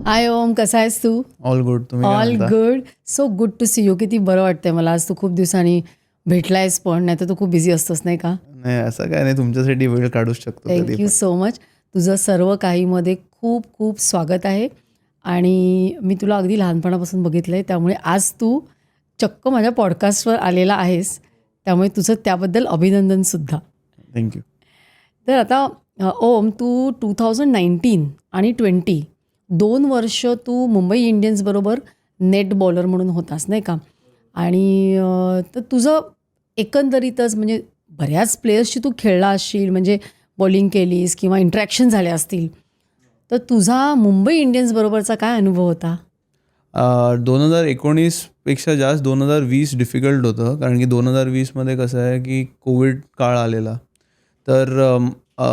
हाय ओम, कसा आहेस तू? All good. तुम्ही काय ऑल म्हणता? Good. So good to see you. किती बरं वाटतंय मला आज तू खूप दिवसांनी भेटलायस, पण नाही तर तू खूप बिझी असतोस नाही का? नाही असं काय नाही, तुमच्यासाठी वेळ काढूच शकतो कधी थँक्यू पण. So much. तुझं सर्व काहीमध्ये खूप खूप स्वागत आहे आणि मी तुला अगदी लहानपणापासून बघितलं आहे, त्यामुळे आज तू चक्क माझ्या पॉडकास्टवर आलेला आहेस, त्यामुळे तुझं त्याबद्दल अभिनंदनसुद्धा. थँक्यू. तर आता ओम, तू 2019 आणि 20 2 वर्ष तू मुंबई इंडियन्सबरोबर नेट बॉलर म्हणून होतास नाही का? आणि तर तुझं एकंदरीतच म्हणजे बऱ्याच प्लेयर्सशी तू खेळला असशील, म्हणजे बॉलिंग केलीस किंवा इंटरॅक्शन झाले असतील. तर तुझा मुंबई इंडियन्सबरोबरचा काय अनुभव होता? 2019 पेक्षा जास्त 2020 डिफिकल्ट होतं. कारण की 2020मध्ये कसं आहे की कोविड काळ आलेला. तर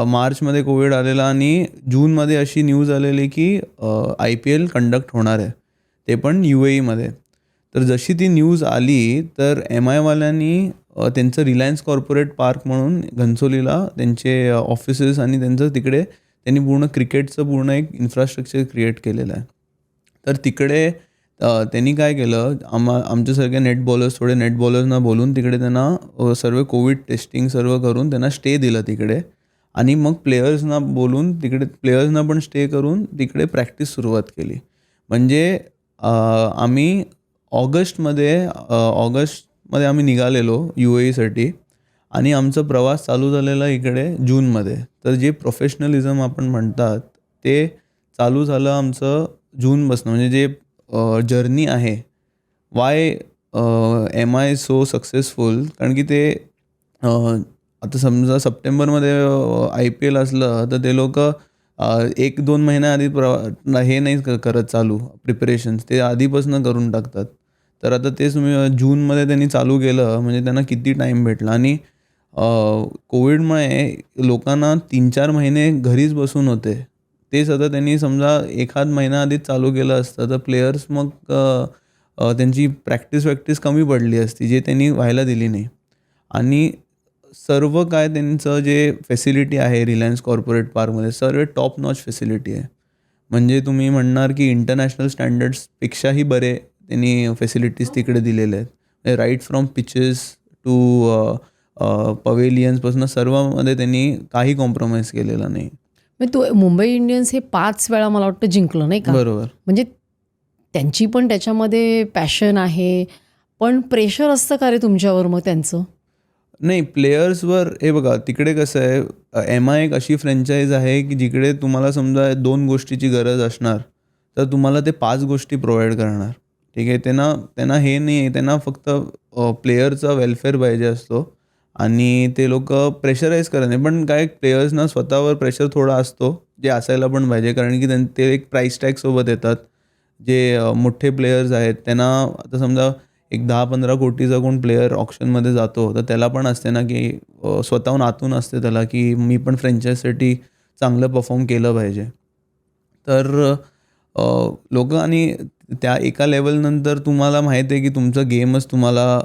मार्चमध्ये कोविड आलेला आणि जूनमध्ये अशी न्यूज आलेली की IPL कंडक्ट होणार आहे. ते पण UAEमध्ये. तर जशी ती न्यूज आली तर MIवाल्यांनी त्यांचं रिलायन्स कॉर्पोरेट पार्क म्हणून घनसोलीला त्यांचे ऑफिसेस आणि त्यांचं तिकडे त्यांनी पूर्ण क्रिकेटचं पूर्ण एक इन्फ्रास्ट्रक्चर क्रिएट केलेलं आहे. तर तिकडे त्यांनी काय केलं, आमच्यासारख्या नेट बॉलर्स, थोडे नेट बॉलर्सना बोलून तिकडे त्यांना सर्व कोविड टेस्टिंग सर्व करून त्यांना स्टे दिलं तिकडे. आणि मग प्लेयर्सना बोलून तिकडे प्लेयर्सना पण स्टे करून तिकडे प्रॅक्टिस सुरुवात केली. म्हणजे आम्ही ऑगस्टमध्ये आम्ही निघालेलो UAEसाठी आणि आमचा प्रवास चालू झालेला इकडे जूनमध्ये. तर जे प्रोफेशनलिझम आपण म्हणतात ते चालू झालं आमचं जूनपासून. म्हणजे जे जर्नी आहे, वाय MI सो सक्सेसफुल, कारण की ते आता समजा सप्टेंबरमध्ये IPL असलं तर ते लोकं 1-2 महिन्याआधी हे नाही करत चालू प्रिपरेशन्स, ते आधीपासून करून टाकतात. तर आता तेच तुम्ही जूनमध्ये त्यांनी चालू केलं म्हणजे त्यांना किती टाईम भेटला. आणि कोविडमुळे लोकांना 3-4 महिने घरीच बसून होते. तेच आता त्यांनी समजा एखाद महिना आधीच चालू केलं असतं तर प्लेयर्स मग त्यांची प्रॅक्टिस कमी पडली असती, जे त्यांनी व्हायला दिली नाही. आणि सर्व काय त्यांचं जे फॅसिलिटी आहे रिलायन्स कॉर्पोरेट पार्कमध्ये, सर्व टॉप नॉच फॅसिलिटी आहे. म्हणजे तुम्ही म्हणणार की इंटरनॅशनल स्टँडर्ड्सपेक्षाही बरे त्यांनी फॅसिलिटीज तिकडे दिलेले आहेत. राईट फ्रॉम पिचेस टू पवेलियन्सपासून सर्वामध्ये त्यांनी काही कॉम्प्रोमाइज केलेला नाही. मग तू मुंबई इंडियन्स हे 5 वेळा मला वाटतं जिंकलं नाही का? बरोबर. म्हणजे त्यांची पण त्याच्यामध्ये पॅशन आहे, पण प्रेशर असतं का रे तुमच्यावर मग त्यांचं? नाही, प्लेयर्सवर हे बघा, तिकडे कसं आहे, MI एक अशी फ्रँचाईज आहे की जिकडे तुम्हाला समजा 2 गोष्टीची गरज असणार, तर तुम्हाला ते 5 गोष्टी प्रोव्हाईड करणार. ठीक आहे. त्यांना त्यांना हे नाही आहे, त्यांना फक्त प्लेयरचा वेलफेअर पाहिजे असतो आणि ते लोकं प्रेशराईज करत नाही. पण काय प्लेयर्सना स्वतःवर प्रेशर थोडा असतो, जे असायला पण पाहिजे. कारण की ते एक प्राईस टॅगसोबत येतात. जे मोठे प्लेयर्स आहेत त्यांना आता समजा एक 10-15 कोटीचा कोण प्लेयर ऑक्शनमध्ये जातो, तर त्याला पण असते ना, की स्वतःहून आतून असते त्याला, की मी पण फ्रँचायझीसाठी चांगलं परफॉर्म केलं पाहिजे. तर लोकं आणि त्या एका लेव्हलनंतर तुम्हाला माहीत आहे, की तुमचा गेमच तुम्हाला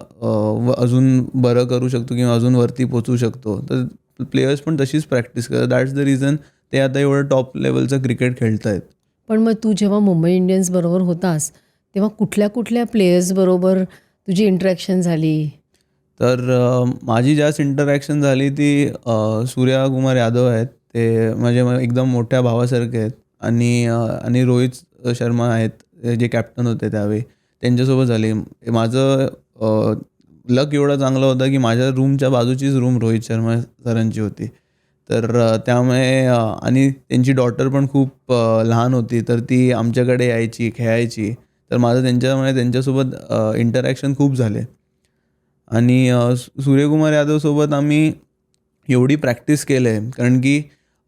अजून बरं करू शकतो किंवा अजून वरती पोहोचू शकतो. तर प्लेयर्स पण तशीच प्रॅक्टिस करतात. दॅट्स द रिझन ते आता एवढं टॉप लेव्हलचं क्रिकेट खेळतायत. पण मग तू जेव्हा मुंबई इंडियन्स बरोबर होतास, तेव्हा कुठल्या कुठल्या प्लेयर्स बरोबर तुझी इंटरॅक्शन झाली? तर माझी जास्त इंटरॅक्शन झाली ती सूर्यकुमार यादव आहेत. ते म्हणजे एकदम मोठ्या भावासारखे आहेत. आणि रोहित शर्मा आहेत, जे कॅप्टन होते त्यावेळी. त्यांच्यासोबत झाली. माझं लक एवढा चांगला होता, की माझ्या रूमच्या बाजूचीच रूम रोहित शर्मा सरांची होती. तर त्यामुळे आणि त्यांची डॉटर पण खूप लहान होती, तर ती आमच्याकडे यायची, खेळायची. तर माझं त्यांच्यामुळे त्यांच्यासोबत इंटरॅक्शन खूप झाले. आणि सूर्यकुमार यादवसोबत आम्ही एवढी प्रॅक्टिस केलं आहे, कारण की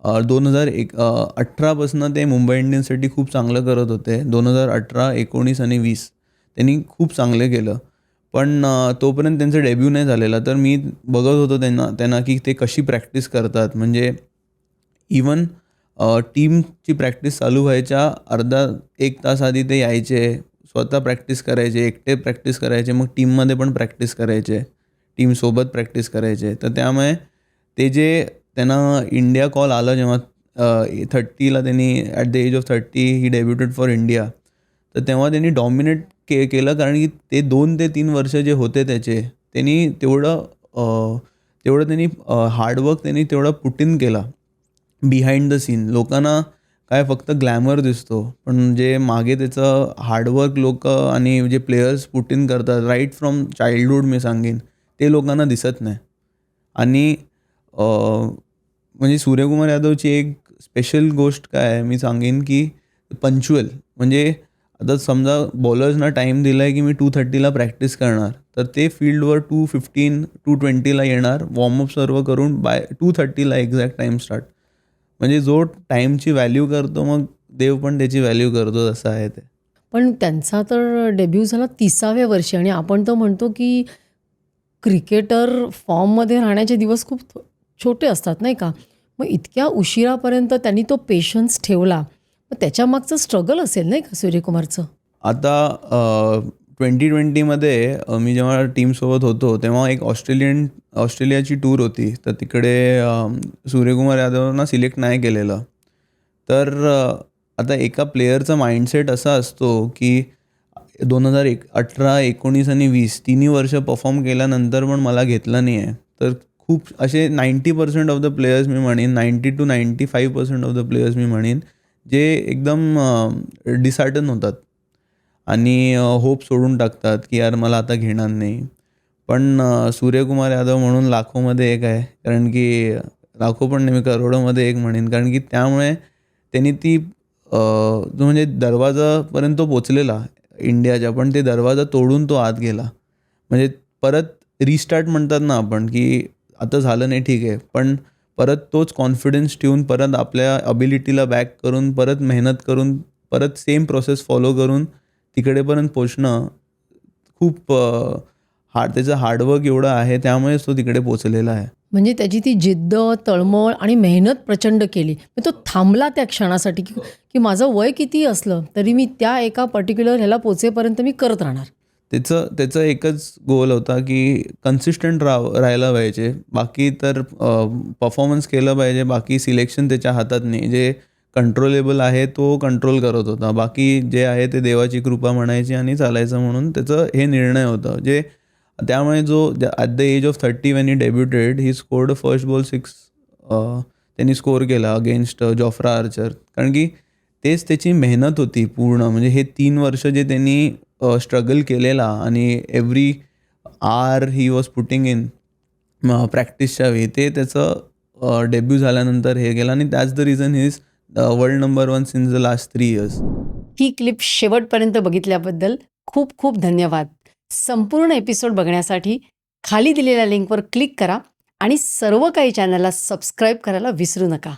2018पासून ते मुंबई इंडियन्ससाठी खूप चांगलं करत होते. 2018, 19 आणि 20 त्यांनी खूप चांगलं केलं. पण तोपर्यंत त्यांचा डेब्यू नाही झालेला. तर मी बघत होतो त्यांना की ते कशी प्रॅक्टिस करतात. म्हणजे इवन टीमची प्रॅक्टिस चालू व्हायच्या अर्धा 1 तास आधी ते यायचे. स्वतः प्रॅक्टिस करायचे, एकटे प्रॅक्टिस करायचे, मग टीममध्ये पण प्रॅक्टिस करायचे, टीमसोबत प्रॅक्टिस करायचे. तर त्यामुळे ते जे त्यांना इंडिया कॉल आला जेव्हा 30ला त्यांनी at the age of 30 he debuted for India. तर तेव्हा त्यांनी डॉमिनेट केलं, कारण की ते 2 ते 3 वर्ष जे होते त्याचे, त्यांनी तेवढं त्यांनी हार्डवर्क त्यांनी तेवढा पुट इन केला बिहाइंड द सीन. लोकांना काय फक्त ग्लॅमर दिसतो, पण जे मागे त्याचं हार्डवर्क लोक आणि जे प्लेयर्स पुट इन करतात राईट फ्रॉम चाइल्डहूड, मी सांगेन ते लोकांना दिसत नाही. आणि म्हणजे सूर्यकुमार यादवची एक स्पेशल गोष्ट काय आहे, मी सांगेन की पंच्युअल. म्हणजे आता समजा बॉलर्सना टाईम दिला आहे की मी 2:30ला प्रॅक्टिस करणार, तर ते फील्डवर 2:15 2:20ला येणार, वॉर्मअप सर्व करून बाय 2:30ला एक्झॅक्ट टाईम स्टार्ट. म्हणजे जो टाईमची व्हॅल्यू करतो, मग देव पण त्याची व्हॅल्यू करतो, तसं आहे ते. पण त्यांचा तर डेब्यू झाला 30व्या वर्षी आणि आपण तर म्हणतो की क्रिकेटर फॉर्ममध्ये राहण्याचे दिवस खूप छोटे असतात नाही का? मग इतक्या उशिरापर्यंत त्यांनी तो पेशन्स ठेवला. मग त्याच्यामागचं स्ट्रगल असेल नाही का सूर्यकुमारचं? आता 2020मध्ये मी जेव्हा टीमसोबत होतो, तेव्हा एक ऑस्ट्रेलियाची टूर होती. तर तिकडे सूर्यकुमार यादवना सिलेक्ट नाही केलेलं. तर आता एका प्लेयरचा माइंडसेट असा असतो की 2018, 19 आणि 20 तिन्ही वर्ष परफॉर्म केल्यानंतर पण मला घेतलं नाही आहे. तर खूप असे 90% ऑफ द प्लेयर्स मी म्हणेन, 90 to 95% ऑफ द प्लेयर्स मी म्हणेन, जे एकदम डिसहार्टन होतात आणि होप सोडून टाकतात की यार मला आता घेणार नाही. पण सूर्यकुमार यादव म्हणून लाखोमध्ये एक आहे, कारण की लाखो पण नाही, मी करोडोमध्ये एक म्हणेन, कारण की त्यामुळे त्यांनी ती जो म्हणजे दरवाजापर्यंत तो पोचलेला इंडियाच्या, पण ते दरवाजा तोडून तो आत गेला. म्हणजे परत रिस्टार्ट म्हणतात ना आपण, की आता झालं नाही ठीक आहे, पण परत तोच कॉन्फिडन्स ठेवून, परत आपल्या अबिलिटीला बॅक करून, परत मेहनत करून, परत सेम प्रोसेस फॉलो करून तिकडेपर्यंत पोचणं खूप त्याचं हार्डवर्क एवढं आहे, त्यामुळेच तो तिकडे पोचलेला आहे. म्हणजे त्याची ती जिद्द, तळमळ आणि मेहनत प्रचंड केली. मग तो थांबला त्या क्षणासाठी की माझं वय कितीही असलं तरी मी त्या एका पर्टिक्युलर ह्याला पोचेपर्यंत मी करत राहणार. त्याचं एकच गोल होता की कन्सिस्टंट राहायला पाहिजे. बाकी तर परफॉर्मन्स केलं पाहिजे. बाकी सिलेक्शन त्याच्या हातात नाही. जे कंट्रोलेबल आहे तो कंट्रोल करत होता. बाकी जे आहे ते देवाची कृपा म्हणायची आणि चालायचं, म्हणून त्याचं हे निर्णय होतं. त्यामुळे at the age of 30 when he debuted, he scored first ball 6 त्यांनी स्कोर केला अगेन्स्ट जॉफ्रा आर्चर. कारण की तेच त्याची मेहनत होती पूर्ण. म्हणजे हे 3 वर्ष जे त्यांनी स्ट्रगल केलेला आणि every hour he was putting in प्रॅक्टिसच्या वेळी, ते त्याचं डेब्यू झाल्यानंतर हे गेलं. आणि that's the reason he is world number 1 since the last 3 years. ही क्लिप शेवटपर्यंत बघितल्याबद्दल खूप खूप धन्यवाद. संपूर्ण एपिसोड बघण्यासाठी खाली दिलेल्या लिंकवर क्लिक करा आणि सर्व काही चॅनलला सबस्क्राईब करायला विसरू नका.